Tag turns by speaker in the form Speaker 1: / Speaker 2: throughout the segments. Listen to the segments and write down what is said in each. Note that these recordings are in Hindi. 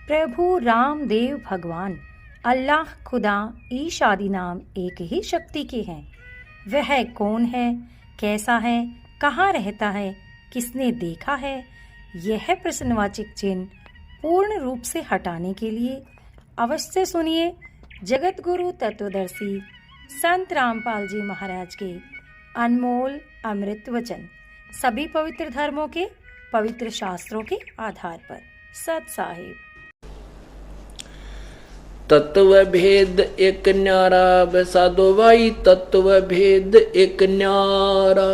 Speaker 1: प्रभु रामदेव भगवान अल्लाह खुदा ईश आदि नाम एक ही शक्ति के हैं। वह कौन है, कैसा है, कहाँ रहता है, किसने देखा है, यह प्रश्नवाचक चिन्ह पूर्ण रूप से हटाने के लिए अवश्य सुनिए जगत गुरु तत्वदर्शी संत रामपाल जी महाराज के अनमोल अमृत वचन, सभी पवित्र धर्मों के पवित्र शास्त्रों के आधार पर। सत साहिब।
Speaker 2: तत्व भेद एक न्यारा साधो भाई, तत्व भेद एक न्यारा,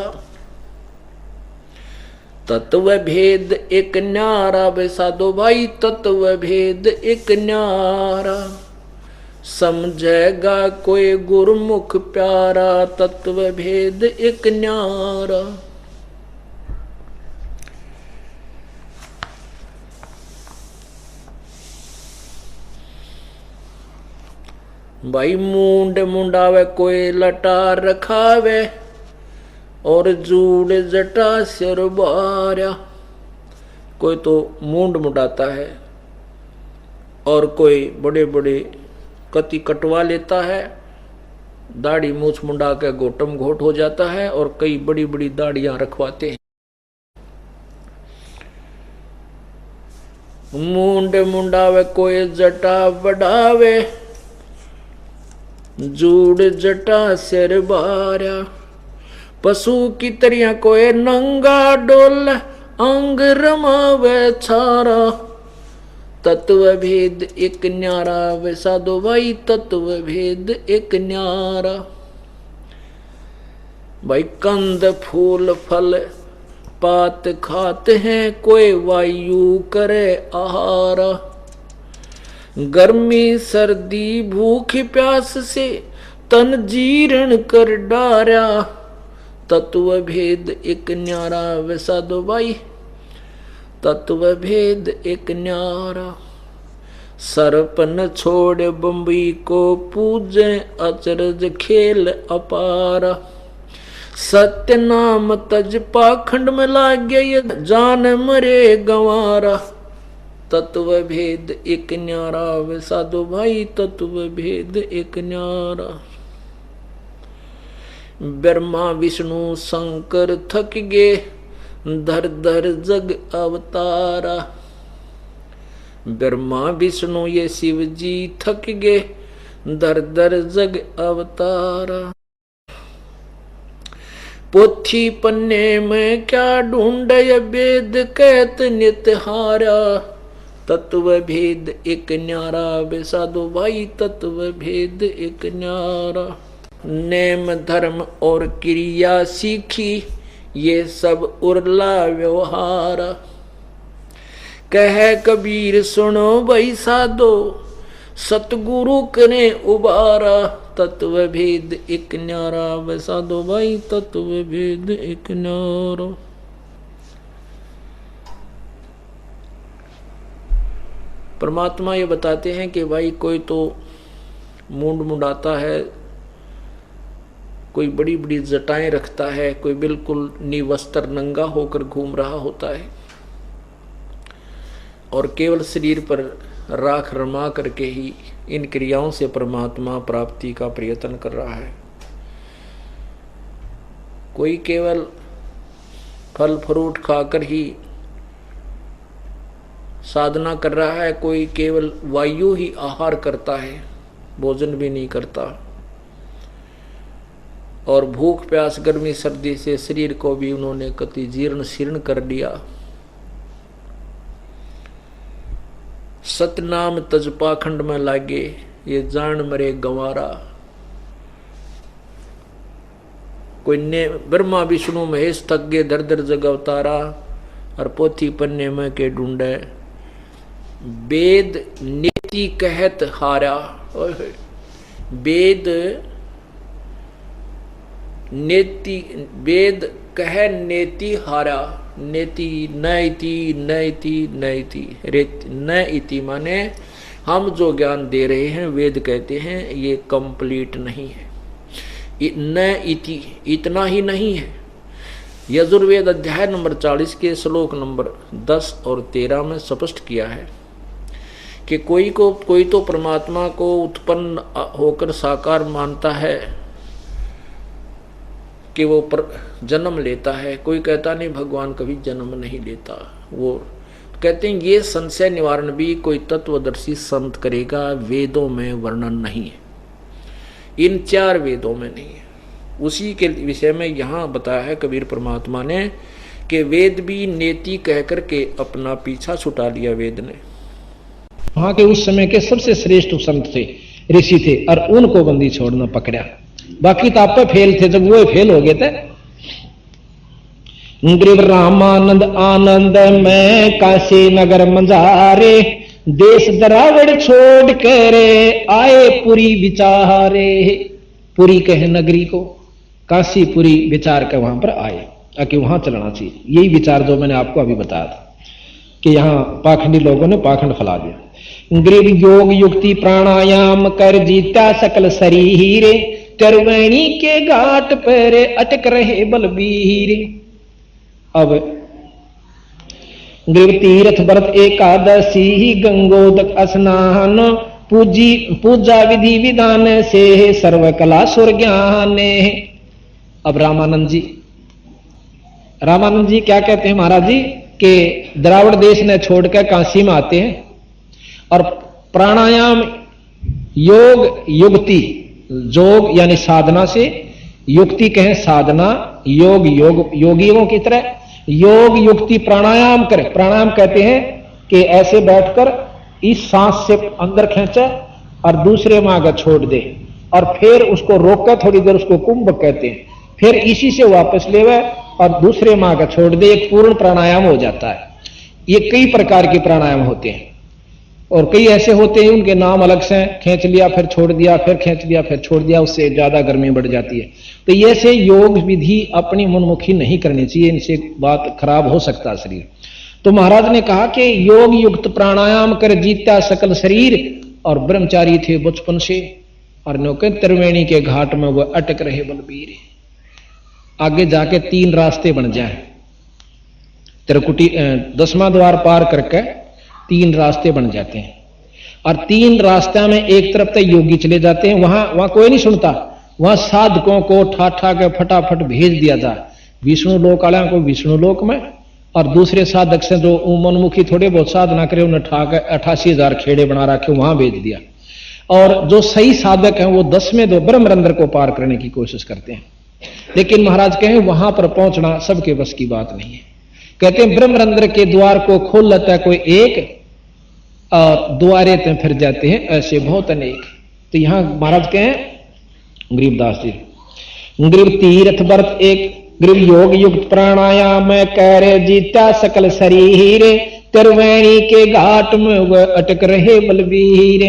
Speaker 2: तत्व भेद एक न्यारा साधो भाई, तत्व भेद एक न्यारा। समझेगा कोई गुरमुख प्यारा, तत्व भेद एक न्यारा। भाई मूंड मुंडावे कोई लटा रखावे, और जूड़ जटा सिर बार्या। कोई तो मूंड मुंडाता है और कोई बड़े बड़े कति कटवा लेता है, दाढ़ी मूछ मुंडा के गोटम घोट हो जाता है, और कई बड़ी बड़ी दाढ़ियां रखवाते हैं। मूंड मुंडावे कोई जटा बढ़ावे, जूड़ जटा सिर बार्या। पशु की तरिया कोई नंगा डोल, अंग रमावे छारा। तत्व भेद एक न्यारा वे साधो भाई, तत्व भेद एक न्यारा। भाई कंद फूल फल पात खाते हैं, कोई वायु करे आहारा। गर्मी सर्दी भूख प्यास से तन जीर्ण कर डारा। तत्व भेद एक न्यारा वे साधो भाई, तत्व भेद एक न्यारा। सरपन छोड़ बम्बई को पूजे, अचरज खेल अपारा। सत्य नाम तज पाखंड में लागे, ये जान मरे गंवारा। तत्व भेद एक न्यारा वे साधो भाई, तत्व भेद एक न्यारा। ब्रह्मा विष्णु शंकर थक गे, धर धर जग अवतारा। ब्रह्मा विष्णु ये शिव जी थक गे, धर धर जग अवतारा। पोथी पन्ने में क्या ढूंढे, वेद कहत नित हारा। तत्व भेद एक न्यारा वे साधो भाई, तत्व भेद एक न्यारा। नेम धर्म और क्रिया सीखी, ये सब उर्ला व्यवहार। कह कबीर सुनो भाई साधो, सतगुरु कने उबारा। तत्व भेद एक न्यारा वे साधो भाई, तत्व भेद एक न्यारा। परमात्मा ये बताते हैं कि भाई कोई तो मूंड मुंडाता है, कोई बड़ी बड़ी जटाएं रखता है, कोई बिल्कुल निवस्त्र नंगा होकर घूम रहा होता है, और केवल शरीर पर राख रमा करके ही इन क्रियाओं से परमात्मा प्राप्ति का प्रयत्न कर रहा है। कोई केवल फल फ्रूट खाकर ही साधना कर रहा है, कोई केवल वायु ही आहार करता है, भोजन भी नहीं करता, और भूख प्यास गर्मी सर्दी से शरीर को भी उन्होंने कति जीर्ण शीर्ण कर दिया। सतनाम तज पाखंड में लागे, ये जान मरे गंवारा। कोई ने ब्रह्मा विष्णु महेश थक गे, दर दर जग अवतारा। और पोथी पन्ने में के ढूंढे, वेद नीति कहत हारा। वेद नेति, वेद कह नेति हारा। नेति न इति न इति न इति, न इति माने हम जो ज्ञान दे रहे हैं वेद कहते हैं ये कंप्लीट नहीं है। न इति इतना ही नहीं है। यजुर्वेद अध्याय नंबर 40 के श्लोक नंबर 10 और 13 में स्पष्ट किया है कि कोई तो परमात्मा को उत्पन्न होकर साकार मानता है कि वो जन्म लेता है, कोई कहता नहीं भगवान कभी जन्म नहीं लेता। वो कहते हैं ये संशय निवारण भी कोई तत्वदर्शी संत करेगा, वेदों में वर्णन नहीं है, इन 4 वेदों में नहीं है। उसी के विषय में यहाँ बताया है कबीर परमात्मा ने कि वेद भी नेति कह करके अपना पीछा छुटा लिया वेद ने।
Speaker 3: वहां के उस समय के सबसे श्रेष्ठ संत थे, ऋषि थे, और उनको बंदी छोड़ना पकड़ा। बाकी तो आप पे फेल थे, जब वो फेल हो गए थे। ग्रीव रामानंद आनंद में काशी नगर मंजारे, देश दरावड़ छोड़ कर आए पुरी विचारे। पुरी कहे नगरी को, काशीपुरी विचार के वहां पर आए कि वहां चलना चाहिए। यही विचार जो मैंने आपको अभी बताया था कि यहां पाखंडी लोगों ने पाखंड फैला दिया। ग्रीव योग युक्ति प्राणायाम कर जीता सकल शरीर, त्रिवेणी के घाट पर अटक रहे बलबीर। अब ग्रीव तीर्थ व्रत एकादशी गंगोदक स्नान, पूजा विधि विधान से सर्वकला सुर ज्ञान। अब रामानंद जी क्या कहते हैं महाराज जी कि द्राविड़ देश ने छोड़कर काशी में आते हैं और प्राणायाम योग युक्ति, जोग यानी साधना से, युक्ति कहें साधना, योग योगियों की तरह योग युक्ति प्राणायाम करे। प्राणायाम कहते हैं कि ऐसे बैठकर इस सांस से अंदर खींचे और दूसरे में आगे छोड़ दे और फिर उसको रोककर थोड़ी देर, उसको कुंभ कहते हैं, फिर इसी से वापस लेवे और दूसरे में आगे छोड़ दे, एक पूर्ण प्राणायाम हो जाता है। ये कई प्रकार के प्राणायाम होते हैं और कई ऐसे होते हैं उनके नाम अलग से, खींच लिया फिर छोड़ दिया, फिर खींच लिया फिर छोड़ दिया, उससे ज्यादा गर्मी बढ़ जाती है। तो ये से योग विधि अपनी मनमुखी नहीं करनी चाहिए, इनसे बात खराब हो सकता है शरीर। तो महाराज ने कहा कि योग युक्त प्राणायाम कर जीता सकल शरीर, और ब्रह्मचारी थे बचपन से, और नौके त्रिवेणी के घाट में वह अटक रहे बलबीर। आगे जाके 3 रास्ते बन जाए, त्रिकुटी 10वां द्वार पार करके 3 रास्ते बन जाते हैं, और 3 रास्ते में एक तरफ तक योगी चले जाते हैं, वहां कोई नहीं सुनता, वहां साधकों को ठाठा के फटाफट भेज दिया जाए विष्णु लोक वाले को विष्णु लोक में, और दूसरे साधक से जो मनमुखी थोड़े बहुत साधना करे उन्हें ठाक 88,000 खेड़े बना रखे वहां भेज दिया, और जो सही साधक हैं वो 10वें दो ब्रह्मरंध्र को पार करने की कोशिश करते हैं। लेकिन महाराज कहें वहां पर पहुंचना सबके बस की बात नहीं है। कहते हैं ब्रह्मरंध्र के द्वार को खोल लेता है कोई एक, और द्वारे ते फिर जाते हैं ऐसे बहुत अनेक। तो यहां महाराज कहें गरीबदास जी, ग्रीव तीर्थ व्रत एक, ग्रीव योग युक्त प्राणायाम कर जीता सकल शरीर, त्रिवेणी के घाट में वह अटक रहे बलबीर।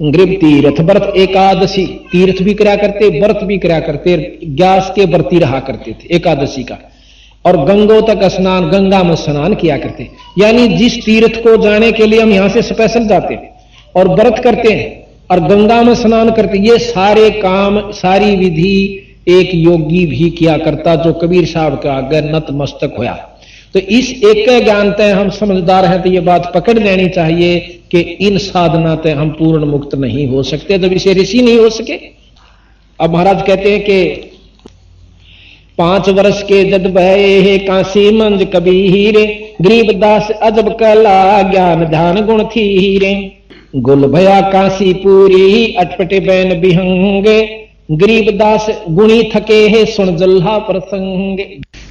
Speaker 3: ग्रीव तीर्थ व्रत एकादशी, तीर्थ भी करा करते, व्रत भी करा करते, ग्यास के व्रती रहा करते थे एकादशी का, और गंगोतक स्नान, गंगा में स्नान किया करते। यानी जिस तीर्थ को जाने के लिए हम यहां से स्पेशल जाते हैं और व्रत करते हैं और गंगा में स्नान करते, ये सारे काम सारी विधि एक योगी भी किया करता, जो कबीर साहब के आगे नतमस्तक होया। तो इस एक के ज्ञान तय हम समझदार हैं, तो ये बात पकड़ लेनी चाहिए कि इन साधना तय हम पूर्ण मुक्त नहीं हो सकते, जब इसे ऋषि नहीं हो सके। अब महाराज कहते हैं कि 5 वर्ष के जद भये काशी मंज कबीर, गरीबदास अजब कला ज्ञान ध्यान गुण थीरे। गुल भया काशी पूरी अटपटे बैन बिहंगे, गरीबदास गुणी थके है सुन जल्हा प्रसंग।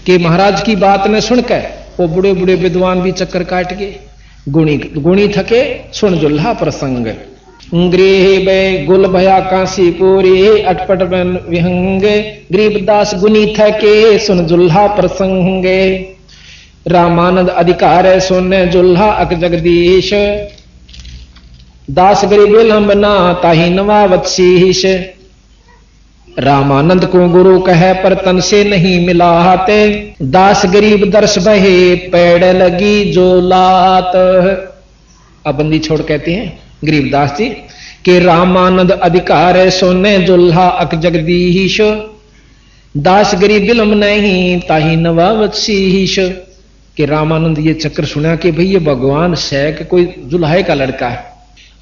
Speaker 3: के महाराज की बात ने सुनकर वो बड़े बड़े विद्वान भी चक्कर काट गए, गुणी थके सुन जुल्हा प्रसंग। गृह गुल भया काशी पूरी अटपट बैन विहंगे, गरीबदास गुणी थके सुन जुल्हा प्रसंग। रामानंद अधिकार सुन जुल्हा अक जगदीश, दास गरीब लंबना ताही नवावत शीश। रामानंद को गुरु कहे पर तन से नहीं मिलाते, दास गरीब दर्श बहे पेड़ लगी जो लात। अब बंदी छोड़ कहते हैं गरीबदास जी कि रामानंद अधिकार सोने जुल्हा अक जगदीश, दास गरीब बिलम नहीं ताही नवावत शीश। कि रामानंद ये चक्कर सुना कि भाई ये भगवान शैक कोई जुल्हे का लड़का है,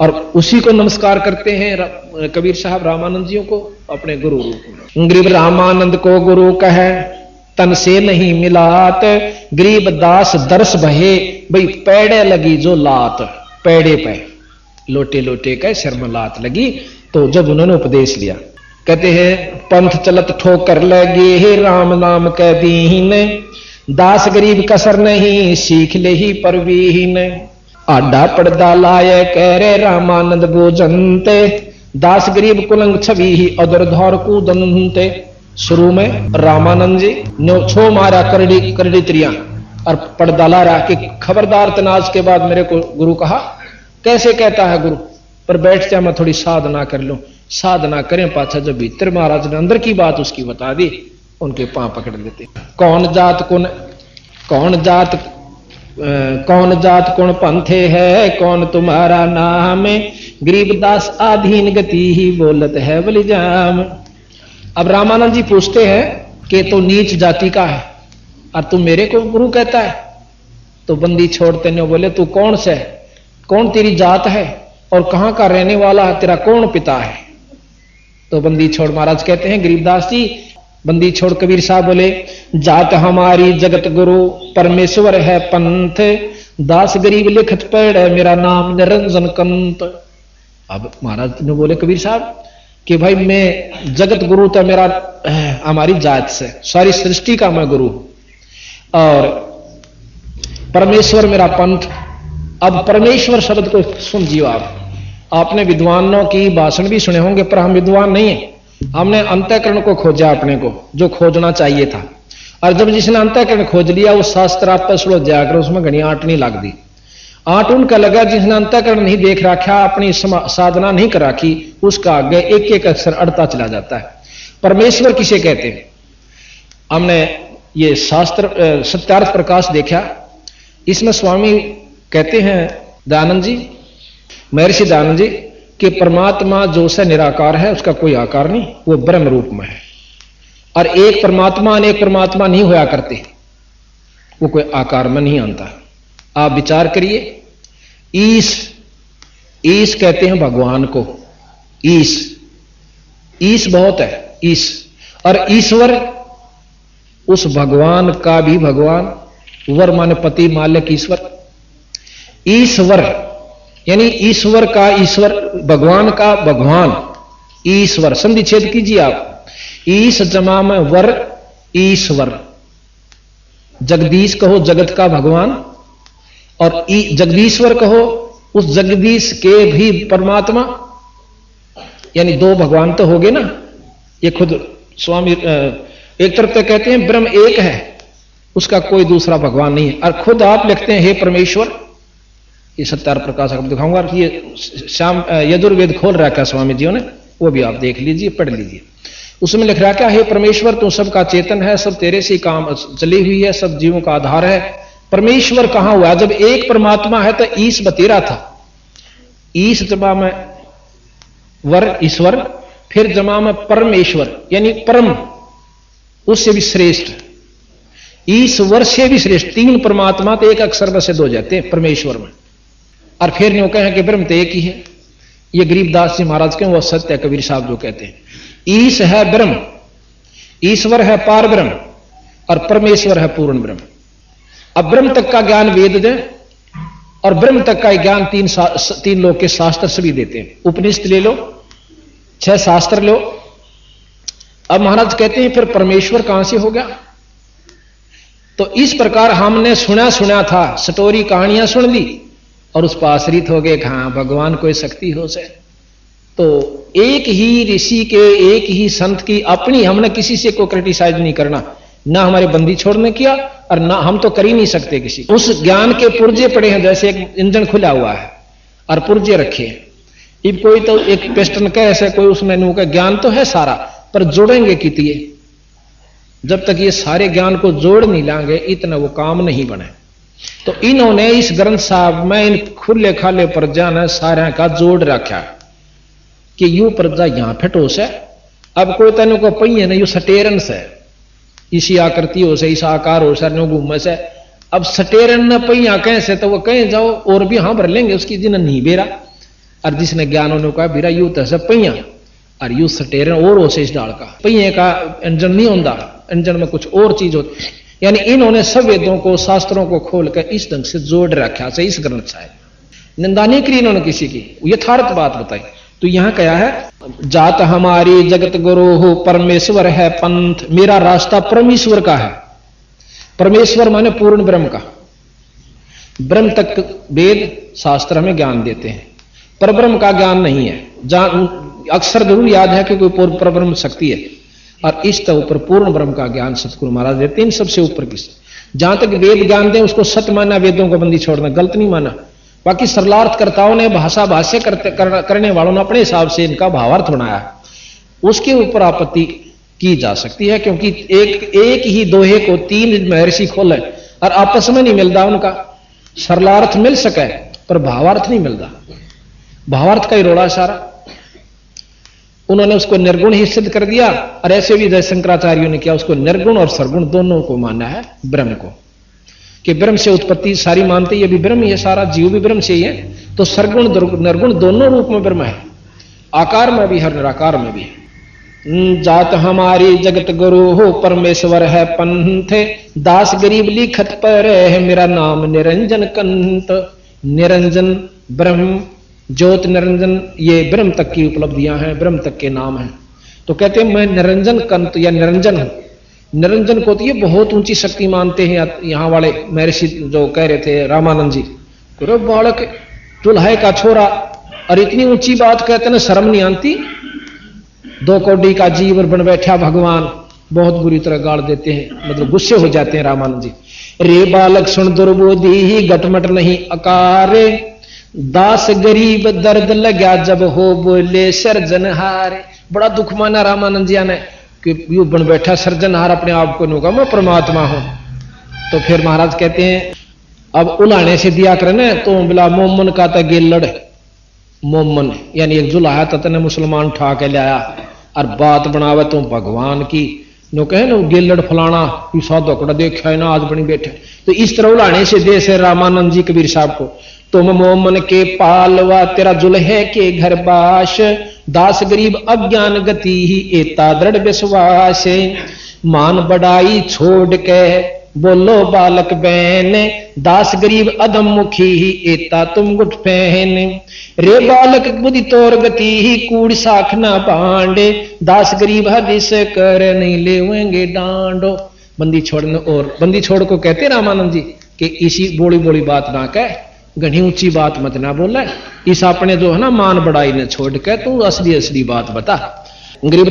Speaker 3: और उसी को नमस्कार करते हैं कबीर साहब रामानंद जियों को अपने गुरु रूप में। गरीब रामानंद को गुरु कहे तन से नहीं मिलात, गरीब दास दर्श भये भाई पैड़े लगी जो लात, पैड़े पे लोटे लोटे के सिर में लात लगी। तो जब उन्होंने उपदेश लिया, कहते हैं पंथ चलत ठोकर लगे हे राम नाम कह दीन, दास गरीब कसर नहीं सीख ले ही परवीन, आडा पड़दा लाए कह रे रामानंद गोजंते, दास गरीब कुलंग छवि ही अदर धौर कूदंते। शुरू में रामानंद जी ने छो मारा करड़ी करड़ी त्रियां और पड़दा ला रहा कि खबरदार तनाज के बाद मेरे को गुरु कहा। कैसे कहता है गुरु, पर बैठ जा मैं थोड़ी साधना कर लूं। साधना करें पाछा जब भीतर महाराज ने अंदर की बात उसकी बता दी, उनके पांव पकड़ लेते। कौन जात कौन पंथे है, कौन तुम्हारा नाम, गरीबदास आधीन गति ही बोलत है बलिजाम। अब रामानंद जी पूछते हैं कि तो नीच जाति का है और तू मेरे को गुरु कहता है। तो बंदी छोड़ते ने बोले तू कौन से, कौन तेरी जात है और कहां का रहने वाला है, तेरा कौन पिता है। तो बंदी छोड़ महाराज कहते हैं गरीबदास जी, बंदी छोड़ कबीर साहब बोले जात हमारी जगत गुरु परमेश्वर है पंथ, दास गरीब लिखत पढ़ मेरा नाम निरंजन कंत। अब महाराज ने बोले कबीर साहब कि भाई मैं जगत गुरु तो मेरा हमारी जात से, सारी सृष्टि का मैं गुरु और परमेश्वर मेरा पंथ। अब परमेश्वर शब्द को सुनिए आपने विद्वानों की भाषण भी सुने होंगे, पर हम विद्वान नहीं है। हमने अंतःकरण को खोजा अपने को, जो खोजना चाहिए था। और जब जिसने अंतःकरण खोज लिया वो शास्त्र आप पर सुलो जाकर उसमें घनी आंट नहीं लग दी। आंट उनका लगा जिसने अंतःकरण नहीं देख रखा, अपनी साधना नहीं कर रखी, उसका आगे एक एक अक्षर अड़ता चला जाता है। परमेश्वर किसे कहते हैं, हमने ये शास्त्र सत्यार्थ प्रकाश देखा, इसमें स्वामी कहते हैं दयानंद जी, महर्षि दयानंद जी कि परमात्मा जो से निराकार है उसका कोई आकार नहीं, वो ब्रह्म रूप में है। और एक परमात्मा अनेक परमात्मा नहीं होया करते, वो कोई आकार में नहीं आता। आप विचार करिए, ईश कहते हैं भगवान को, ईश बहुत है, ईश। और ईश्वर उस भगवान का भी भगवान, वर माने पति मालिक ईश्वर। ईश्वर यानी ईश्वर का ईश्वर, भगवान का भगवान, ईश्वर। संधि छेद कीजिए आप, ईश जमा में वर, ईश्वर। जगदीश कहो जगत का भगवान, और जगदीश्वर कहो उस जगदीश के भी परमात्मा, यानी दो भगवान तो हो गए ना। ये खुद स्वामी एक तरफ तो कहते हैं ब्रह्म एक है, उसका कोई दूसरा भगवान नहीं है। और खुद आप लिखते हैं हे परमेश्वर, ये सत्यार्थ प्रकाश आपको दिखाऊंगा कि ये श्याम यजुर्वेद खोल रखा है स्वामी जियों ने, वो भी आप देख लीजिए, पढ़ लीजिए। उसमें लिख रहा क्या, हे परमेश्वर तू सबका चेतन है, सब तेरे से काम चली हुई है, सब जीवों का आधार है। परमेश्वर कहां हुआ, जब एक परमात्मा है तो ईश बतेरा था। ईश जमा में वर ईश्वर, फिर जमा में परमेश्वर यानी परम, उससे भी श्रेष्ठ, ईश्वर से भी श्रेष्ठ। तीन परमात्मा तो एक अक्षर में सिद्ध हो जाते हैं परमेश्वर में। और फिर न्यू कहें कि ब्रह्म तो एक ही है। ये गरीबदास जी महाराज के वो सत्य है, कबीर साहब जो कहते हैं ईश है ब्रह्म, ईश्वर है पार ब्रह्म और परमेश्वर है पूर्ण ब्रह्म। अब ब्रह्म तक का ज्ञान वेद दें और ब्रह्म तक का ज्ञान तीन लोग के शास्त्र सभी देते हैं। उपनिषद ले लो, 6 शास्त्र लो। अब महाराज कहते हैं फिर परमेश्वर कहां से हो गया। तो इस प्रकार हमने सुना था, स्टोरी कहानियां सुन ली और उस पर आश्रित हो गए, हाँ भगवान कोई शक्ति हो से। तो एक ही ऋषि के, एक ही संत की अपनी, हमने किसी से को क्रिटिसाइज नहीं करना, ना हमारे बंदी छोड़ने किया और ना हम तो कर ही नहीं सकते किसी। उस ज्ञान के पुर्जे पड़े हैं, जैसे एक इंजन खुला हुआ है और पुर्जे रखे हैं। अब कोई तो एक पिस्टन का ऐसे कोई उसमें नु का ज्ञान तो है सारा, पर जोड़ेंगे कितिए, जब तक ये सारे ज्ञान को जोड़ नहीं लाएंगे इतना वो काम नहीं बने। तो इन्होंने इस ग्रंथ साहब में इन खुले खाले प्रजा ने सारे का जोड़ रखा कि यू प्रजा यहां फिटो से। अब कोई तेन को पहिए नहीं, यू सटेरन से, इसी आकृति हो से, इस आकार हो से, घूमे से। अब सटेरन न पहिया कैसे, तो वो कहीं जाओ और भी हां भर लेंगे उसकी दिन नहीं बेरा। और जिसने ज्ञान होने कहा बीरा यू तैसे पहिया और यू सटेर और हो से इस डाल का पहिए का इंजन नहीं होता, इंजन में कुछ और चीज होती। यानी इन्होंने सब वेदों को शास्त्रों को खोल कर इस ढंग से जोड़ रखा से इस ग्रंथ है। निंदा नहीं करी इन्होंने किसी की, यथार्थ बात बताई। तो यहां क्या है, जात हमारी जगत गुरु हो परमेश्वर है पंथ, मेरा रास्ता परमेश्वर का है। परमेश्वर माने पूर्ण ब्रह्म का। ब्रह्म तक वेद शास्त्र हमें ज्ञान देते हैं, पर ब्रह्म का ज्ञान नहीं है। अक्सर जरूर याद है कि कोई पर ब्रह्म शक्ति है, और इस तरह ऊपर पूर्ण ब्रह्म का ज्ञान सतगुरु महाराज देते हैं। इन सबसे ऊपर किस जहां तक वेद ज्ञान दें उसको सत्य माना, वेदों को बंदी छोड़ना गलत नहीं माना। बाकी सरलार्थकर्ताओं ने भाषा भाष्य करने वालों ने अपने हिसाब से इनका भावार्थ बनाया, उसके ऊपर आपत्ति की जा सकती है, क्योंकि एक ही दोहे को तीन महर्षि खोले और आपस में नहीं मिलता उनका। सरलार्थ मिल सके पर भावार्थ नहीं मिलता, भावार्थ का ही रोड़ा सारा। उन्होंने उसको निर्गुण ही सिद्ध कर दिया, और ऐसे भी जय शंकराचार्यों ने किया, उसको निर्गुण और सरगुण दोनों को माना है ब्रह्म को, कि ब्रह्म से उत्पत्ति सारी मानते, ये भी ब्रह्म ही है, सारा जीव भी ब्रह्म से ही है। तो सरगुण निर्गुण दोनों रूप में ब्रह्म है, आकार में भी है, निराकार में भी है। जात हमारी जगत गुरु हो परमेश्वर है पंथ, दास गरीब लिखत पर है मेरा नाम निरंजन कंत। निरंजन ब्रह्म, ज्योत निरंजन, ये ब्रह्म तक की उपलब्धियां हैं, ब्रह्म तक के नाम हैं। तो कहते हैं मैं निरंजन कंत या निरंजन हूं। निरंजन को तो ये बहुत ऊंची शक्ति मानते हैं यहां वाले महर्षि जो कह रहे थे रामानंद जी, बालक चूल्हे का छोरा, और इतनी ऊंची बात कहते हैं, शर्म नहीं आती। 2 कौड़ी का जीव बन बैठा भगवान, बहुत बुरी तरह गाड़ देते हैं, मतलब गुस्से हो जाते हैं रामानंद जी। रे बालक सुन दुर्बोधी ही घटमट नहीं अकारे, दास गरीब दर्द लगा जब हो बोले सर्जनहारे। बड़ा दुख माना रामानंद जी ने कि यू बन बैठा सर्जनहार, अपने आप को नूगा मैं परमात्मा हूं। तो फिर महाराज कहते हैं अब उलाने से दिया करे तो बिला मोमन का था गेलड़, मोमन यानी एक जुलाहा तने मुसलमान उठा के लाया और बात बनावे तो भगवान की नो कहे ना गेलड़ फलाना साधो कड़ा देखा है ना आज बनी बैठे। तो इस तरह उलाने से दे से रामानंद जी कबीर साहब को, तुम मोमन के पालवा तेरा जुल्हे के घर बाश, दास गरीब अज्ञान गति ही एता दृढ़ विश्वास। मान बढ़ाई छोड़ के बोलो बालक बहन, दास गरीब अधम मुखी ही एता तुम गुट पहन। रे बालक बुद्धि तोर गति ही कूड़ साख ना बांडे, दास गरीब हदिस कर नहीं लेवेंगे डांडो। बंदी छोड़ने, और बंदी छोड़ को कहते रामानंद जी कि इसी बोली बोली बात ना कह, घनी ऊंची बात मत ना बोला, इस अपने जो है ना मान बढ़ाई ने छोड़ के तू असली असली बात बता। गरीब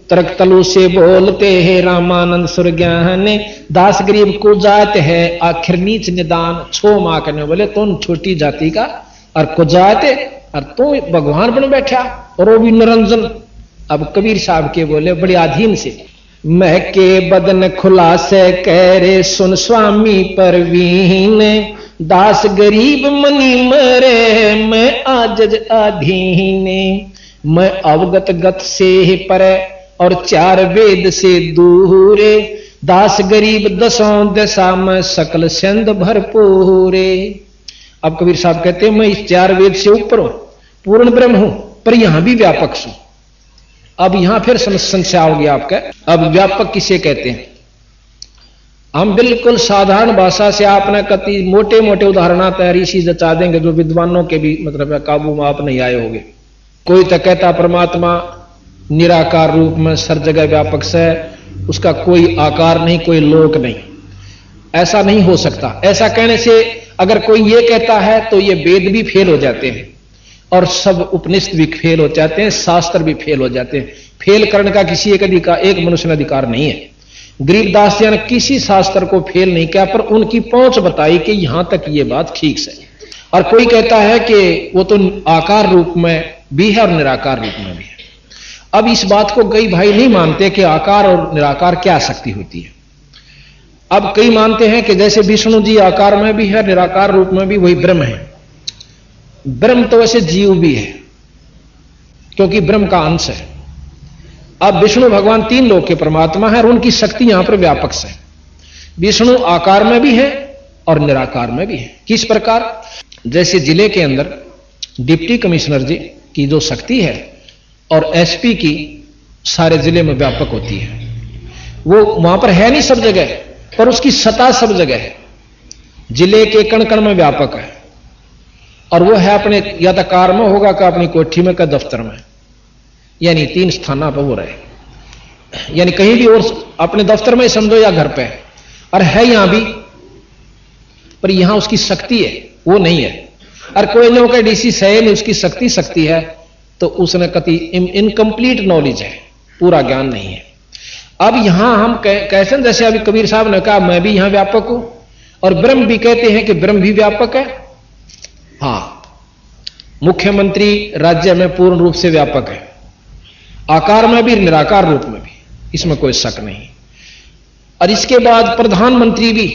Speaker 3: तरक तलु से बोलते हैं रामानंद सुर ज्ञान, दास गरीब को जात है आखिर नीच निदान। छो मां करने बोले तुम छोटी जाति का और को जाते, और तू भगवान बन बैठा, और वो भी निरंजन। अब कबीर साहब के बोले बड़े अधीन से, मैं के बदन खुलासे कह रे सुन स्वामी परवीन, दास गरीब मनी मरे मैं आजज अधीन। मैं अवगत गत से पर और 4 वेद से दूरे, दास गरीब 10 दशा में सकल सिंध भरपूरे। अब कबीर साहब कहते हैं मैं इस 4 वेद से ऊपर हूं, पूर्ण ब्रह्म हूं, पर यहां भी व्यापक हूं। अब यहां फिर संशय होगी आपका, अब व्यापक किसे कहते हैं? हम बिल्कुल साधारण भाषा से आपने कति मोटे मोटे उदाहरण तैयारी सी जचा देंगे जो विद्वानों के भी मतलब काबू में आप नहीं आए होंगे। कोई तो कहता परमात्मा निराकार रूप में सर जगह व्यापक से, उसका कोई आकार नहीं, कोई लोक नहीं, ऐसा नहीं हो सकता। ऐसा कहने से अगर कोई ये कहता है तो ये वेद भी फेल हो जाते हैं, और सब उपनिषद भी फेल हो जाते हैं, शास्त्र भी फेल हो जाते हैं। फेल करने का किसी एक मनुष्य ने अधिकार नहीं है। गरीबदास जी ने किसी शास्त्र को फेल नहीं किया, पर उनकी पहुंच बताई कि यहां तक ये बात ठीक है। और कोई कहता है कि वो तो आकार रूप में भी है और निराकार रूप में भी है। अब इस बात को कई भाई नहीं मानते कि आकार और निराकार क्या शक्ति होती है। अब कई मानते हैं कि जैसे विष्णु जी आकार में भी है, निराकार रूप में भी वही ब्रह्म है। ब्रह्म तो वैसे जीव भी है, क्योंकि ब्रह्म का अंश है। अब विष्णु भगवान 3 लोक के परमात्मा है और उनकी शक्ति यहां पर व्यापक है। विष्णु आकार में भी है और निराकार में भी है। किस प्रकार? जैसे जिले के अंदर डिप्टी कमिश्नर जी की जो शक्ति है और एसपी की सारे जिले में व्यापक होती है। वो वहां पर है नहीं सब जगह, पर उसकी सत्ता सब जगह है, जिले के कण कण में व्यापक है। और वो है अपने या तो कार में होगा का अपनी कोठी में का दफ्तर में, यानी 3 स्थानों पर वो रहे, यानी कहीं भी और अपने दफ्तर में समझो या घर पे, और है यहां भी, पर यहां उसकी शक्ति है, वो नहीं है। और कोई लोग का डीसी सही नहीं, उसकी शक्ति है, तो उसने कति इनकम्प्लीट नॉलेज है, पूरा ज्ञान नहीं है। अब यहां हम कैसे, जैसे अभी कबीर साहब ने कहा मैं भी यहां व्यापक हूं, और ब्रह्म भी कहते हैं कि ब्रह्म भी व्यापक है। हां, मुख्यमंत्री राज्य में पूर्ण रूप से व्यापक है, आकार में भी निराकार रूप में भी, इसमें कोई शक नहीं। और इसके बाद प्रधानमंत्री भी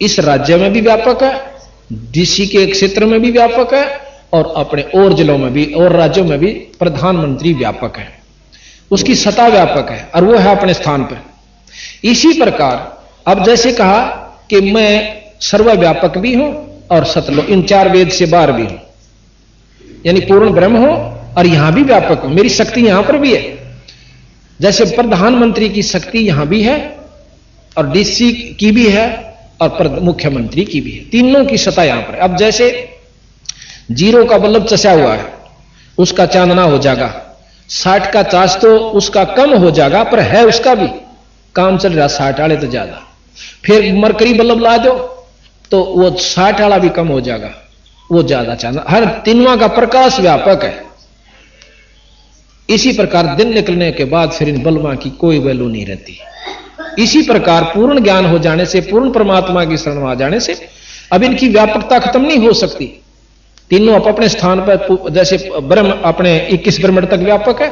Speaker 3: इस राज्य में भी व्यापक है, डीसी के क्षेत्र में भी व्यापक है, और अपने और जिलों में भी और राज्यों में भी प्रधानमंत्री व्यापक है, उसकी सत्ता व्यापक है, और वो है अपने स्थान पर। इसी प्रकार अब जैसे कहा कि मैं सर्वव्यापक भी हूं और सतलोक, इन 4 वेद से बाहर भी हूं, यानी पूर्ण ब्रह्म हूं और यहां भी व्यापक हूं, मेरी शक्ति यहां पर भी है। जैसे प्रधानमंत्री की शक्ति यहां भी है और डीसी की भी है और मुख्यमंत्री की भी है, तीनों की सत्ता यहां पर। अब जैसे 0 का बल्ब चसा हुआ है, उसका चांदना हो जाएगा, 60 का चार्ज तो उसका कम हो जाएगा, पर है उसका भी काम चल रहा, 60 वाले तो ज्यादा। फिर मरकरी बल्ब ला दो तो वो 60 वाला भी कम हो जाएगा, वो ज्यादा चांदना, हर तीनों का प्रकाश व्यापक है। इसी प्रकार दिन निकलने के बाद फिर इन बल्बों की कोई वैल्यू नहीं रहती। इसी प्रकार पूर्ण ज्ञान हो जाने से, पूर्ण परमात्मा की शरण में आ जाने से अब इनकी व्यापकता खत्म नहीं हो सकती। तीनों अपने स्थान पर, जैसे ब्रह्म अपने 21 ब्रह्मांड तक व्यापक है,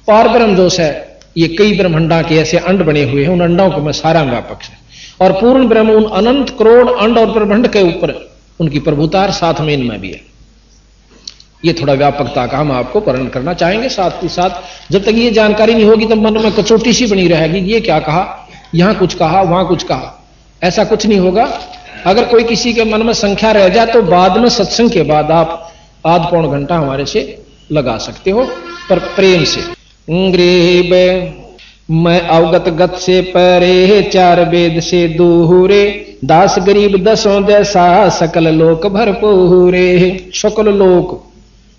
Speaker 3: पार ब्रह्म जोश है, ये कई ब्रह्मांडा के ऐसे अंड बने हुए हैं, उन अंडों को मैं सारा व्यापक है, और पूर्ण ब्रह्म उन अनंत करोड़ अंड और ब्रह्मांड के ऊपर उनकी प्रभुता साथ में इनमें भी है। ये थोड़ा व्यापकता का हम आपको वर्णन करना चाहेंगे। साथ ही साथ जब तक ये जानकारी नहीं होगी तब मन में कचोटी सी बनी रहेगी, ये क्या कहा, यहां कुछ कहा, वहां कुछ कहा, ऐसा कुछ नहीं होगा। अगर कोई किसी के मन में संख्या रह जाए तो बाद में सत्संग के बाद आप आध पौन घंटा हमारे से लगा सकते हो, पर प्रेम से। गरीब मैं अवगत गत से परे, 4 वेद से दूरे, दास गरीब 10 दशा, सकल लोक भरपूरे। सकल लोक,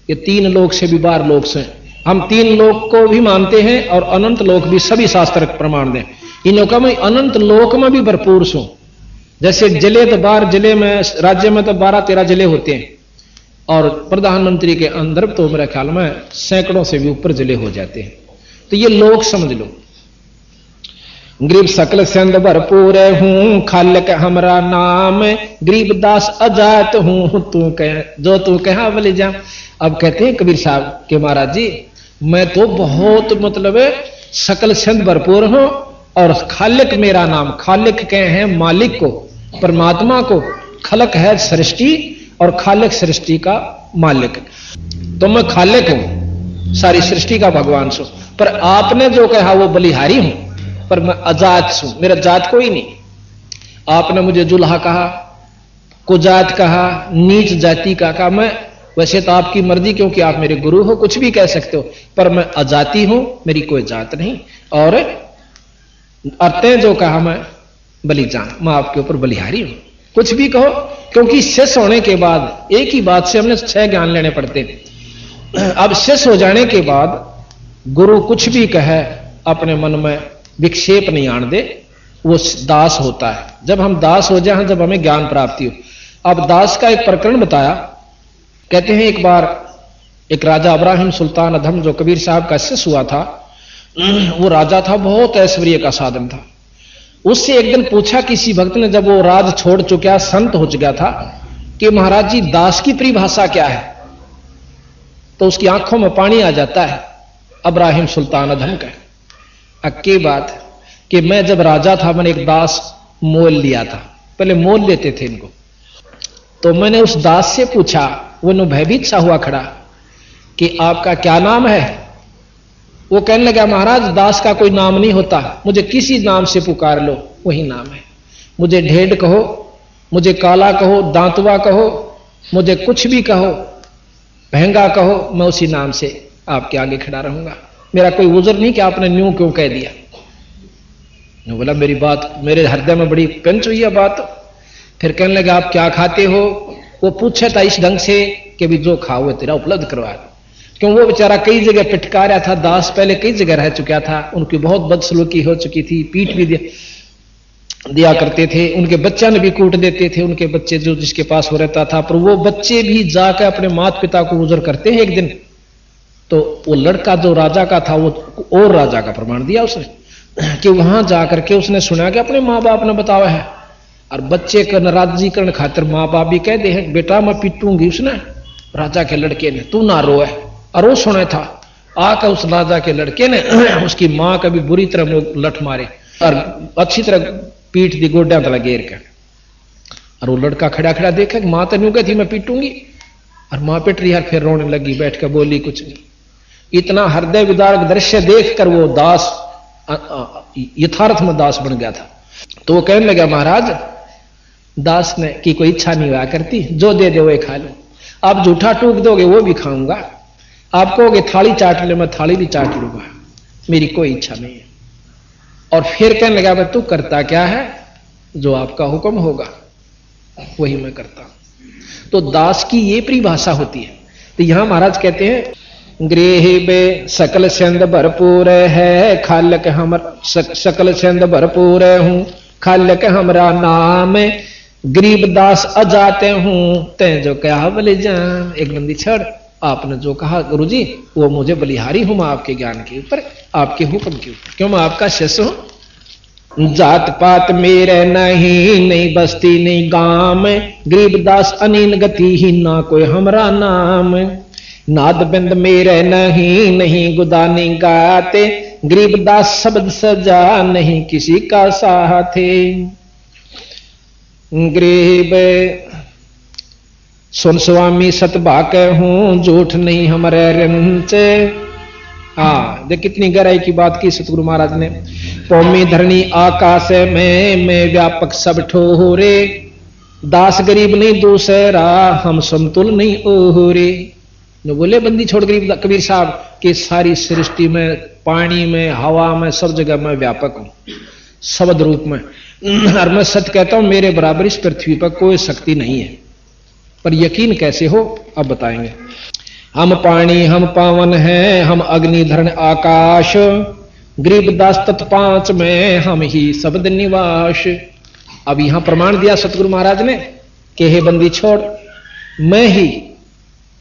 Speaker 3: ये 3 लोक से भी 12 लोक से, हम 3 लोक को भी मानते हैं और अनंत लोक भी, सभी शास्त्र प्रमाण दें। इन लोकों में अनंत लोक में भी भरपूर सो। जैसे जिले तो 12 जिले में, राज्य में तो 12-13 जिले होते हैं, और प्रधानमंत्री के अंदर तो मेरे ख्याल में सैकड़ों से भी ऊपर जिले हो जाते हैं। तो ये लोक समझ लो। गरीब सकल संद भरपूर हूं, खालक हमरा नाम, गरीब दास अजात हूं, तू कह जो तू कहा बोले जा। अब कहते हैं कबीर साहब के महाराज जी, मैं तो बहुत मतलब सकल संद भरपूर हूं, और खालिक मेरा नाम, खालिक कहे हैं मालिक को, परमात्मा को, खलक है सृष्टि और खालिक सृष्टि का मालिक। तो मैं खालिक हूं, सारी सृष्टि का भगवान सो। पर आपने जो कहा वो बलिहारी हूं, पर मैं अजात हूं, मेरा जात कोई नहीं। आपने मुझे जुल्हा कहा, कुजात कहा, नीच जाति का कहा, मैं वैसे तो आपकी मर्जी, क्योंकि आप मेरे गुरु हो, कुछ भी कह सकते हो, पर मैं अजाति हूं, मेरी कोई जात नहीं। और अर्थे जो कहा मैं बलिजान, मैं आपके ऊपर बलिहारी हूं, कुछ भी कहो, क्योंकि शेष होने के बाद एक ही बात से हमने 6 ज्ञान लेने पड़ते। अब शेष हो जाने के बाद गुरु कुछ भी कहे अपने मन में विक्षेप नहीं आने दे, वो दास होता है। जब हम दास हो जाए, जब हमें ज्ञान प्राप्ति हो। अब दास का एक प्रकरण बताया, कहते हैं एक बार एक राजा इब्राहिम सुल्तान अधम, जो कबीर साहब का शिष्य हुआ था, वो राजा था, बहुत ऐश्वर्य का साधन था। उससे एक दिन पूछा किसी भक्त ने, जब वो राज छोड़ चुका, संत हो चुका था, कि महाराज जी दास की परिभाषा क्या है? तो उसकी आंखों में पानी आ जाता है। इब्राहिम सुल्तान अधम का अक्की बात कि मैं जब राजा था, मैंने एक दास मोल लिया था, पहले मोल लेते थे इनको, तो मैंने उस दास से पूछा, वो भयभीत सा हुआ खड़ा कि आपका क्या नाम है? वो कहने लगा, महाराज दास का कोई नाम नहीं होता, मुझे किसी नाम से पुकार लो, वही नाम है। मुझे ढेड कहो, मुझे काला कहो, दांतवा कहो, मुझे कुछ भी कहो, महंगा कहो, मैं उसी नाम से आपके आगे खड़ा रहूंगा, मेरा कोई उज़र नहीं कि आपने न्यू क्यों कह दिया। ने बोला मेरी बात मेरे हृदय में बड़ी कंच हुई है बात। फिर कहने लगे आप क्या खाते हो? वो पूछा था इस ढंग से कि भी जो खाओ तेरा उपलब्ध करवा, क्यों वो बेचारा कई जगह पिटका रहा था, दास पहले कई जगह रह चुका था, उनकी बहुत बदसलूकी हो चुकी थी, पीठ भी दिया करते थे, उनके बच्चा ने भी कूट देते थे, उनके बच्चे जो जिसके पास हो रहता था, पर वो बच्चे भी जाकर अपने माता पिता को उजर करते हैं एक दिन। तो वो लड़का जो राजा का था वो और राजा का प्रमाण दिया उसने कि वहां जाकर के उसने सुना कि अपने माँ बाप ने बतावा है, और बच्चे का नाराजगीकरण खातिर माँ बाप भी कहते हैं बेटा मैं पीटूंगी, उसने राजा के लड़के ने, तू ना रोए। और वो सुना था आकर उस राजा के लड़के ने उसकी माँ का भी बुरी तरह लठ मारे और अच्छी तरह पीठ दी गोड्या तला घेर के। और वो लड़का खड़ा खड़ा देखा कि माँ तो न्यू कहती मैं पीटूंगी, और माँ पिट रही, फिर रोने लगी, बैठ कर बोली कुछ नहीं। इतना हृदय विदारक दृश्य देखकर वो दास यथार्थ में दास बन गया था। तो वो कहने लगा महाराज दास ने की कोई इच्छा नहीं हुआ करती, जो दे दे वो खा लो, आप झूठा टूक दोगे वो भी खाऊंगा, आप कहोगे थाली चाट ले मैं थाली भी चाट लूंगा, मेरी कोई इच्छा नहीं है। और फिर कहने लगा भाई तू करता क्या है? जो आपका हुक्म होगा वही मैं करता हूं। तो दास की ये परिभाषा होती है। तो यहां महाराज कहते हैं गृह बे सकल सिंध भरपूर है, खालक हम सकल सिंध भरपूर हूं, खालक हमरा नाम, गरीब दास अजाते हूं, ते जो कहा बलि जान। एक बंदी छड़ आपने जो कहा गुरु जी वो मुझे बलिहारी हूं, मैं आपके ज्ञान के ऊपर, आपके हुक्म के ऊपर, क्यों मैं आपका शिष्य हूं। जात पात मेरे नहीं, नहीं बस्ती नहीं गांव, गरीब दास अनीन गति ही ना कोई हमरा नाम, नाद बिंद मेरे नहीं, नहीं गुदानी गाते, गरीब दास शब्द सजा नहीं किसी का साथे, गरीब सुन स्वामी सतभाक हूं, झूठ नहीं हमारे रिंचे। हाँ देख कितनी गहराई की बात की सतगुरु महाराज ने। पौमी धरणी आकाश में व्यापक सब ठोरे, दास गरीब नहीं दूसरा हम समतुल नहीं ओहरे। जो बोले बंदी छोड़ गरीब कबीर साहब कि सारी सृष्टि में, पानी में, हवा में, सब जगह मैं व्यापक हूं शब्द रूप में, और मैं सत्य कहता हूं मेरे बराबर इस पृथ्वी पर कोई शक्ति नहीं है। पर यकीन कैसे हो अब बताएंगे। हम पानी हम पावन हैं, हम अग्नि धरण आकाश, गरीब दास तत् पांच में हम ही शब्द निवास। अब यहां प्रमाण दिया सतगुरु महाराज ने कि हे बंदी छोड़, मैं ही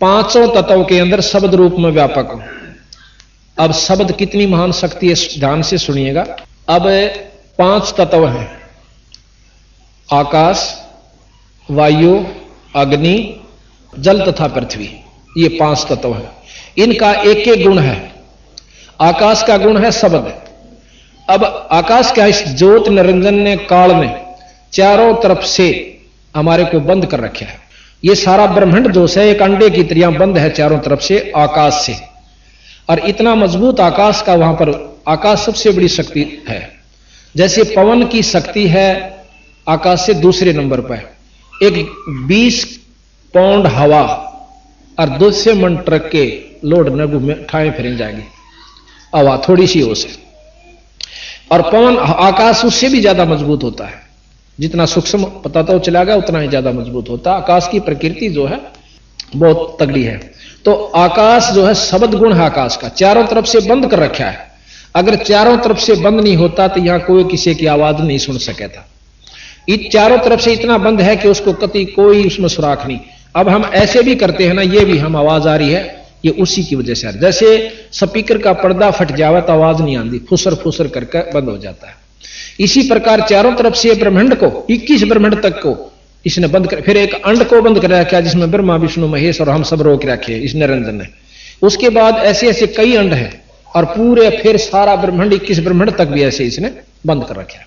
Speaker 3: पांचों तत्वों के अंदर शब्द रूप में व्यापक हूं। अब शब्द कितनी महान शक्ति है ध्यान से सुनिएगा। अब 5 तत्व हैं, आकाश, वायु, अग्नि, जल तथा पृथ्वी, ये 5 तत्व हैं। इनका एक एक गुण है। आकाश का गुण है शब्द। अब आकाश का इस ज्योत निरंजन ने, काल ने चारों तरफ से हमारे को बंद कर रखा है। ये सारा ब्रह्मांड जो है एक अंडे की तरह बंद है चारों तरफ से आकाश से, और इतना मजबूत आकाश का, वहां पर आकाश सबसे बड़ी शक्ति है। जैसे पवन की शक्ति है आकाश से दूसरे नंबर पर, एक 20 पाउंड हवा और 200 मन ट्रक के लोड नगु में ठाए फिर जाएगी हवा, थोड़ी सी हो से। और पवन आकाश उससे भी ज्यादा मजबूत होता है, जितना सूक्ष्म पता तो चला गया उतना ही ज्यादा मजबूत होता है। आकाश की प्रकृति जो है बहुत तगड़ी है। तो आकाश जो है शब्द गुण है आकाश का, चारों तरफ से बंद कर रखा है। अगर चारों तरफ से बंद नहीं होता तो यहां कोई किसी की आवाज नहीं सुन सके था। इस चारों तरफ से इतना बंद है कि उसको कति कोई उसमें सुराख नहीं। अब हम ऐसे भी करते हैं ना, ये भी हम आवाज आ रही है, ये उसी की वजह से। जैसे स्पीकर का पर्दा फट जावे तो आवाज नहीं आती, फुसर फुसर करके बंद हो जाता है। इसी प्रकार चारों तरफ से ब्रह्मांड को, 21 ब्रह्मांड तक को इसने बंद कर, फिर एक अंड को बंद कर रखा जिसमें ब्रह्मा विष्णु महेश और हम सब रोक रखे इस निरंजन ने। उसके बाद ऐसे ऐसे कई अंड हैं और पूरे फिर सारा ब्रह्मांड 21 ब्रह्मांड तक भी ऐसे इसने बंद कर रखा।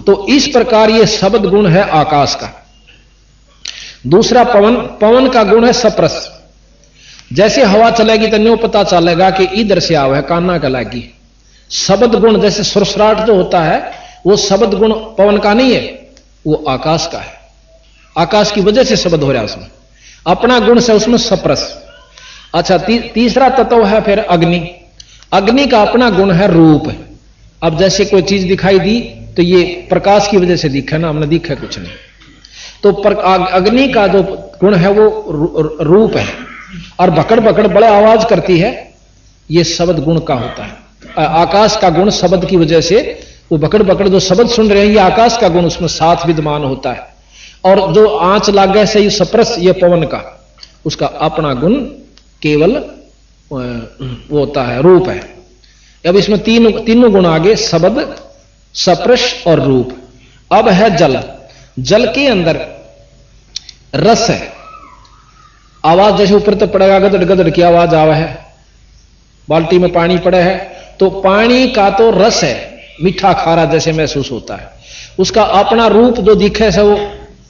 Speaker 3: तो इस प्रकार ये शब्द गुण है आकाश का। दूसरा पवन, पवन का गुण है सप्रस। जैसे हवा चलेगी तो न्यू पता चलेगा कि इधर से आवा है, काना का लागी। शब्द गुण जैसे सुरसराट जो होता है वो शब्द गुण पवन का नहीं है, वो आकाश का है। आकाश की वजह से शब्द हो रहा है उसमें, अपना गुण से उसमें सप्रस। अच्छा, तीसरा तत्व है फिर अग्नि। अग्नि का अपना गुण है रूप। अब जैसे कोई चीज दिखाई दी तो ये प्रकाश की वजह से दिखा ना, हमने दिखा कुछ नहीं। तो अग्नि का जो गुण है वो रूप है, और भकड़ भकड़ बड़े आवाज करती है, ये शब्द गुण का होता है। आकाश का गुण शब्द की वजह से वो भकड़ भकड़ जो शब्द सुन रहे हैं, ये आकाश का गुण उसमें साथ विद्यमान होता है। और जो आंच लागे से ये सप्रस, ये पवन का, उसका अपना गुण केवल वो होता है, रूप है। अब इसमें तीनों गुण आगे, शब्द, सप्रश और रूप। अब है जल। जल के अंदर रस है। आवाज जैसे ऊपर तक पड़ेगा, गदड़ गदड़ की आवाज आवा है। बाल्टी में पानी पड़े है तो पानी का तो रस है, मीठा खारा जैसे महसूस होता है। उसका अपना रूप जो दिखे से वो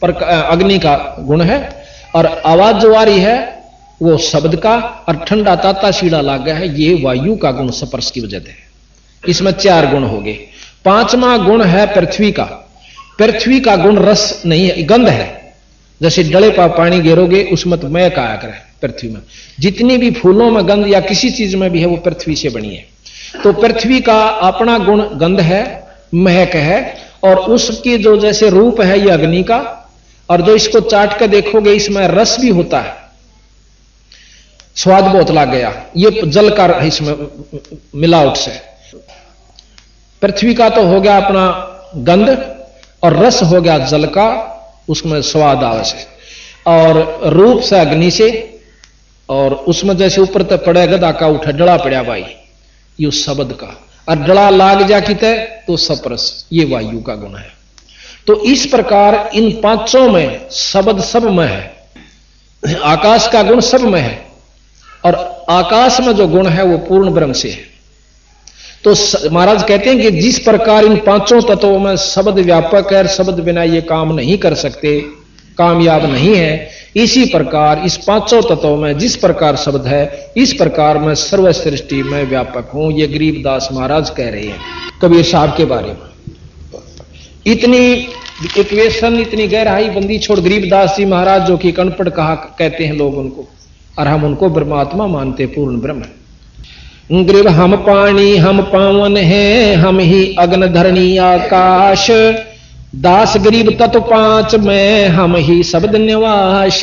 Speaker 3: अग्नि का गुण है, और आवाज जो आ रही है वो शब्द का, और ठंडा ताता शीड़ा लाग गया है, ये वायु का गुण स्पर्श की वजह से। इसमें 4 गुण हो गए। 5वां गुण है पृथ्वी का। पृथ्वी का गुण रस नहीं है, गंध है। जैसे डले पर पानी गिरोगे उसमें तो महक आया करे। पृथ्वी में जितनी भी फूलों में गंध या किसी चीज में भी है वो पृथ्वी से बनी है। तो पृथ्वी का अपना गुण गंध है, महक है, और उसकी जो जैसे रूप है ये अग्नि का। और जो इसको चाट कर देखोगे इसमें रस भी होता है, स्वाद बहुत लग गया, ये जल का इसमें मिलावट से। पृथ्वी का तो हो गया अपना गंध, और रस हो गया जल का, उसमें स्वाद आवश्यक, और रूप से अग्नि से, और उसमें जैसे ऊपर तक पड़े गदा का उठा डला पड़ा भाई, ये शब्द का, और डला लाग जा किते तो सप्रस, ये वायु का गुण है। तो इस प्रकार इन 5 में शब्द सब में है, आकाश का गुण सब में है, और आकाश में जो गुण है वो पूर्ण ब्रह्म से है। तो महाराज कहते हैं कि जिस प्रकार इन 5 तत्वों में शब्द व्यापक है, शब्द बिना ये काम नहीं कर सकते, कामयाब नहीं है, इसी प्रकार इस 5 तत्वों में जिस प्रकार शब्द है, इस प्रकार मैं सर्व सृष्टि में व्यापक हूं। ये गरीबदास महाराज कह रहे हैं कबीर साहब के बारे में। इतनी इक्वेशन, इतनी गहराई बंदी छोड़ गरीबदास जी महाराज जो कि कनपड़ कहा कहते हैं लोग उनको, और हम उनको ब्रह्मात्मा मानते, पूर्ण ब्रह्म। गरीब हम पानी हम पावन हैं, हम ही अग्न धरणी आकाश, दास गरीब तत्व 5 में हम ही शब्द निवास।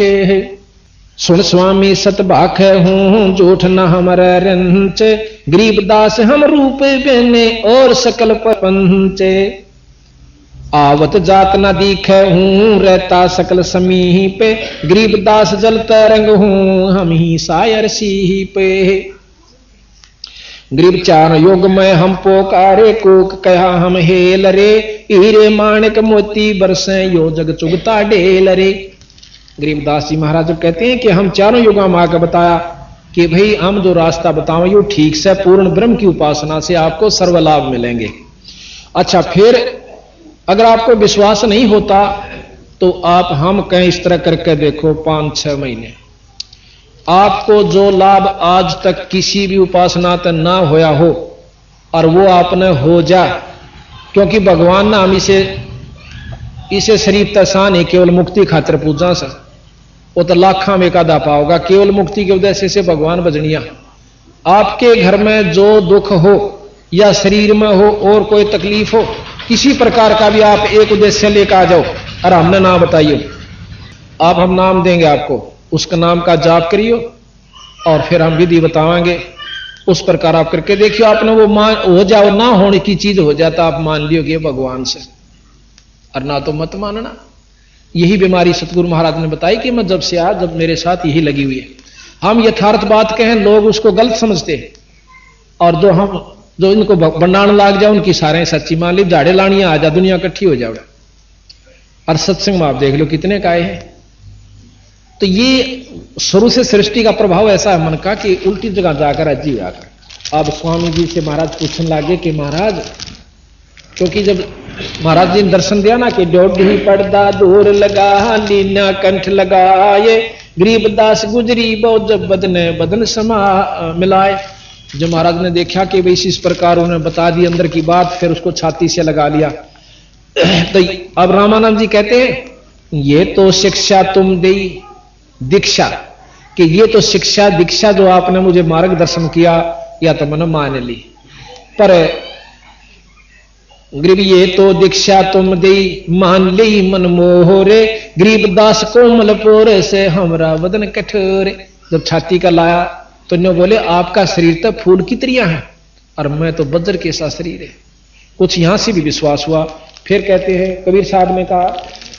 Speaker 3: सुन स्वामी सतभाख हूं झूठ न हमारा रंच, गरीबदास हम रूप बेने और सकल पंच। आवत जात न दिखे हूं रहता सकल समीप, गरीबदास जल तरंग हूं हम ही सायर सी पे। गरीब 4 योग में हम पोकारे कोक कहा हम हेल रे, हीरे माणिक मोती बरसे यो जग चुगता डेल रे। गरीबदास जी महाराज कहते हैं कि हम 4 युगों में आकर बताया कि भाई हम जो रास्ता बताओ यो ठीक से पूर्ण ब्रह्म की उपासना से आपको सर्वलाभ मिलेंगे। अच्छा, फिर अगर आपको विश्वास नहीं होता तो आप हम कहें इस तरह करके देखो, 5-6 महीने आपको जो लाभ आज तक किसी भी उपासना तक ना होया हो, और वो आपने हो जा, क्योंकि भगवान ना हम इसे शरीफ तसा नहीं केवल मुक्ति खातिर पूजा सा, वो तो लाखा में कादा पाओगा। केवल मुक्ति के उद्देश्य से भगवान भजनिया। आपके घर में जो दुख हो या शरीर में हो और कोई तकलीफ हो, किसी प्रकार का भी आप एक उद्देश्य लेकर आ जाओ और हमने नाम बताइए, आप हम नाम देंगे आपको, उसका नाम का जाप करियो और फिर हम विधि बताएंगे, उस प्रकार आप करके देखियो। आपने वो मान हो जाओ, ना होने की चीज हो जाता आप मान लियोगे भगवान से, और ना तो मत मानना। यही बीमारी सतगुरु महाराज ने बताई कि मैं जब से आया, जब मेरे साथ यही लगी हुई है। हम यथार्थ बात कहें लोग उसको गलत समझते हैं, और जो इनको बंडाण लाग जाए उनकी सारे सच्ची मान ली। झाड़े लानियां आ जा, दुनिया इकट्ठी हो जाओ। और सत्संग में आप देख लो कितने काय हैं। तो ये शुरू से सृष्टि का प्रभाव ऐसा है मन का कि उल्टी जगह जाकर अजी जाकर। अब स्वामी जी से महाराज पूछने लगे कि महाराज, क्योंकि जब महाराज जी ने दर्शन दिया ना कि डोढ़ी पर्दा दूर लगा लीना कंठ लगाए, गरीबदास गुजरी बहुत जब बदने बदन समा मिलाए। जो महाराज ने देखा कि भाई इस प्रकार उन्होंने बता दी अंदर की बात, फिर उसको छाती से लगा लिया। तो अब रामानंद जी कहते हैं ये तो शिक्षा तुम दी दीक्षा, कि ये तो शिक्षा दीक्षा जो आपने मुझे मार्गदर्शन किया या तो मैंने मान ली, पर गरीब ये तो दीक्षा तुम दी मान ली मन मोहरे, गरीबदास कोमल पोरे से हमरा बदन कठोरे। जब छाती का लाया तो ने बोले आपका शरीर तो फूल की तरियां है और मैं तो वज्र के सा शरीर है। कुछ यहां से भी विश्वास हुआ। फिर कहते हैं कबीर साहब ने कहा,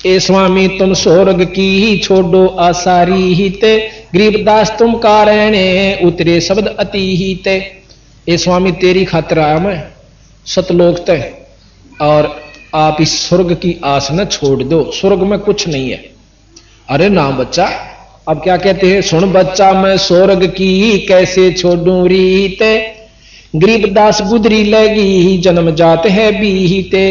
Speaker 3: ए स्वामी तुम स्वर्ग की ही छोड़ो आसारी ही ते, गरीबदास तुम कारणें उतरे शब्द अति ही ते। ए स्वामी तेरी खातिर आया मैं सतलोक तय, और आप इस स्वर्ग की आस न छोड़ दो, स्वर्ग में कुछ नहीं है। अरे ना बच्चा, अब क्या कहते हैं, सुन बच्चा मैं स्वर्ग की कैसे छोड़ूं रीते, गरीबदास गुदरी लगी जन्म जात है बीते,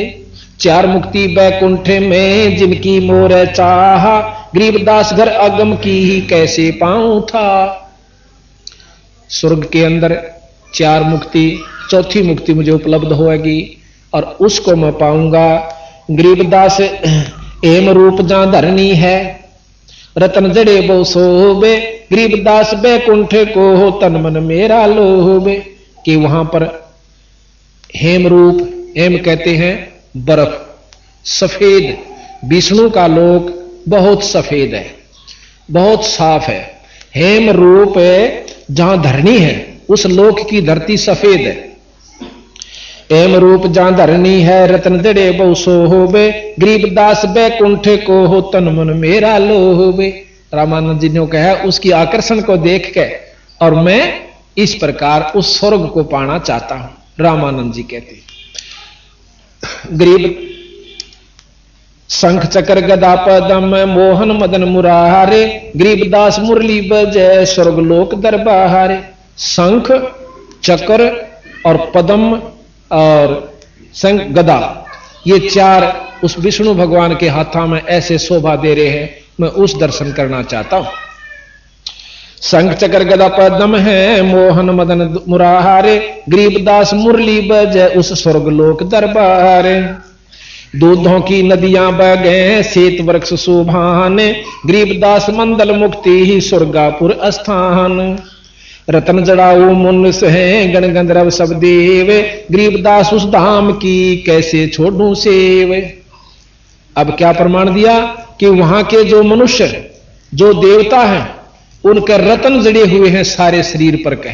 Speaker 3: चार मुक्ति बैकुंठ में जिनकी मोर चाहा, गरीबदास घर अगम की कैसे पाऊं था। स्वर्ग के अंदर चार मुक्ति, चौथी मुक्ति मुझे उपलब्ध होगी और उसको मैं पाऊंगा। गरीबदास एम रूप जहां धरनी है, रतन जड़े बो सोबे, गरीबदास बैकुंठ को हो तन मन मेरा लोबे। कि वहां पर हेम रूप, हेम कहते हैं बर्फ, सफेद, विष्णु का लोक बहुत सफेद है, बहुत साफ है। हेम रूप जहां धरनी है उस लोक की धरती सफेद है। एम रूप जहां धरनी है रतन जड़े बहु सोबे, गरीबदास बैकुंठ को हो तन मन मेरा लोबे। रामानंद जी ने कहा उसकी आकर्षण को देख के और मैं इस प्रकार उस स्वर्ग को पाना चाहता हूं। रामानंद जी कहते गरीब शंख चक्र गदा पदम मोहन मदन मुरारे, गरीबदास मुरली बजय स्वर्ग लोक दरबारे। शंख चक्र और पदम और शंख गदा ये चार उस विष्णु भगवान के हाथों में ऐसे शोभा दे रहे हैं, मैं उस दर्शन करना चाहता हूं। शंख चक्र गदा पद्म है मोहन मदन मुरारे, गरीबदास मुरली बजय उस स्वर्ग लोक दरबारे। दूधों की नदियां बगे श्वेत वृक्ष शोभान, गरीबदास मंदल मुक्ति ही स्वर्गापुर स्थान। रतन जड़ाऊ मुन्स है गण गंधर्व सब देव, गरीबदास उस धाम की कैसे छोड़ूं सेव। अब क्या प्रमाण दिया कि वहां के जो मनुष्य जो देवता हैं उनके रतन जड़े हुए हैं सारे शरीर पर के,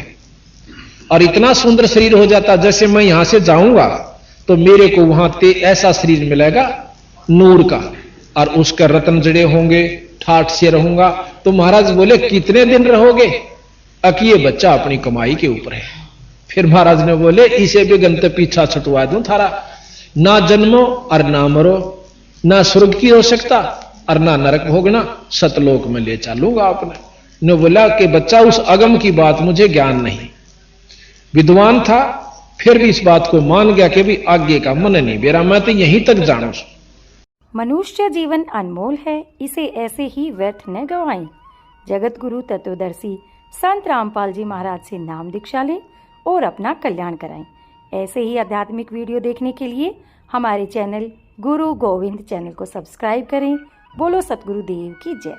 Speaker 3: और इतना सुंदर शरीर हो जाता जैसे मैं यहां से जाऊंगा तो मेरे को वहां ऐसा शरीर मिलेगा नूर का, और उसके रतन जड़े होंगे, ठाठ से रहूंगा। तो महाराज बोले कितने दिन रहोगे? अकिए बच्चा अपनी कमाई के ऊपर है। फिर महाराज ने बोले इसे भी गंत पीछा छुटवा दूं थारा, ना जन्मो और ना मरो, ना स्वर्ग की हो सकता और ना नरक भोगना, सतलोक में ले चलूंगा आपने। ने बोला कि बच्चा उस अगम की बात मुझे ज्ञान नहीं, विद्वान था फिर भी इस बात को मान गया कि भी आगे का मन नहीं मेरा, मैं तो यहीं तक जानू।
Speaker 1: मनुष्य जीवन अनमोल है, इसे ऐसे ही व्यर्थ न गवाएं। जगत गुरु तत्वदर्शी संत रामपाल जी महाराज से नाम दीक्षा लें और अपना कल्याण कराएं। ऐसे ही आध्यात्मिक वीडियो देखने के लिए हमारे चैनल गुरु गोविंद चैनल को सब्सक्राइब करें। बोलो सतगुरु देव की जय।